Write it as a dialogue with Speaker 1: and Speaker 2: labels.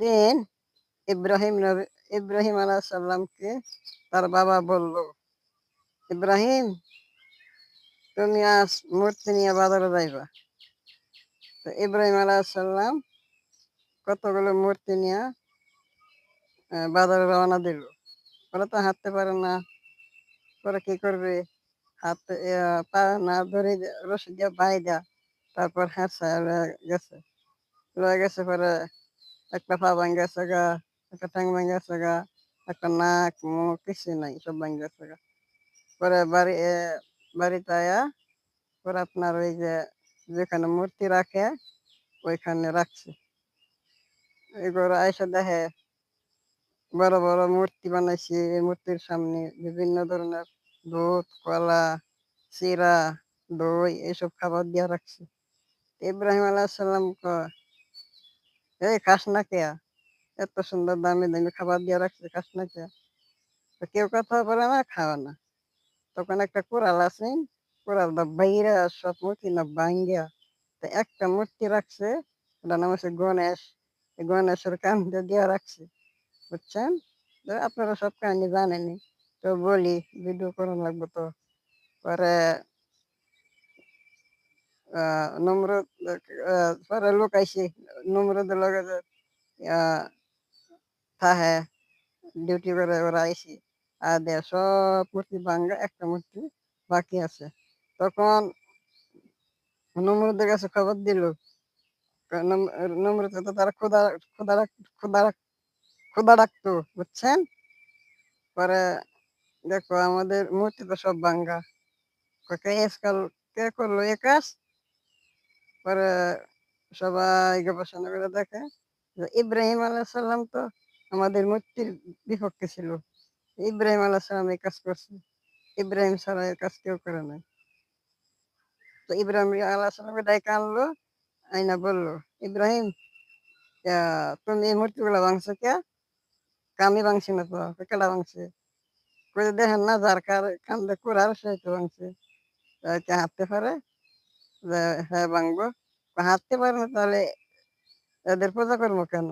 Speaker 1: একদিন ইব্রাহিম নবী ইব্রাহিম আলাইহিস সালামকে তার বাবা বলল, "ইব্রাহিম, তুমি আজ মূর্তি নিয়ে বাজারে যাইবা।" তো ইব্রাহিম আলাইহিস সালাম কতগুলো মূর্তি নিয়া বাজারে রওনা দিল। ওরা তো হাঁটতে পারে না। ওরা কি করবে? হাতে পা না ধরে রশি দিয়ে বাইন্ধা তারপর হেঁচড়া লইয়া গেছে। লইয়া গেছে পরে একটা পা ভাইঙ্গা গেছে, একটা ঠ্যাং ভাইঙ্গা গেছে, একটা নাক, মুখ কিছুই নাই। সব ভাইঙ্গা গেছে। পরে বাড়িতে আয়া পরে আপনার ওই যে যেখানে মূর্তি রাখে ওইখানে রাখছে। এবার আইসা দেখে বড়, বড় মূর্তি বানাইছে। এই মূর্তির সামনে বিভিন্ন ধরনের দুধ, কলা, চিড়া, দই এসব খাবার দিয়া রাখছে। ইব্রাহিম আলাইহিস সালাম কয়, "এই খাস না কেয়া? এত সুন্দর দামি, দামি খাবার দিয়া রাখছে, খাস না কেয়া?" তো কেউ কথা বলে না, খাওয়া না। তখন একটা কোরাল আছে, কোরালটা বাইরা সব মূর্তি না ভাইঙ্গা তো একটা মূর্তি রাখছে, ওটার নাম হচ্ছে গণেশ। এই গণেশের কান্দে দিয়া রাখছে। বুঝছেন? তো আপনারা সব কাহিনী জানেনই। তো বলি ভিডিও করা লাগবে তো। পরে নমরুদ পরে লোক আইছে। নমরুদের লগে যে আ থাহে ডিউটি করে ওরা আইছে। দেয় সব মূর্তি ভাঙ্গা একটা মূর্তি বাকি আছে। তখন নমরুদের কাছে খবর দিল। নম নমরুদকে তো তারা ক্ষুধা রাখ ক্ষুধা রাখ ক্ষুধা রাখতো। বুঝছেন? পরে দেখো আমাদের মূর্তি তো সব ভাঙ্গা। কয় কে করলো এ কাজ? পরে সবাই গবেষণা করে দেখে যে ইব্রাহিম আলাইহিস সালাম তো আমাদের মূর্তির বিপক্ষে ছিল। ইব্রাহিম আলাইহিস সালাম এই কাজ করছে। ইব্রাহিম ছাড়া এ কাজ কেউ করে নাই। তো ইব্রাহিম আলাইহিস সালামকে ডাইকা আনলো, আইনা বলল, "ইব্রাহিম, আ তুমি এই মূর্তিগুলা ভাঙছো কে?" কয়, "আমি ভাঙছি না তো।" কয়, "কেডা ভাঙছে?" কয় যে, "দেখেন না যার কান্দে কুড়াল সেই তো ভাঙছে। কে হাঁটতে পারে? যে হ্যাঁ ভাঙবো।" কয়, "হাঁটতে পারে না তাহলে এদের পূজা করবো কেন?"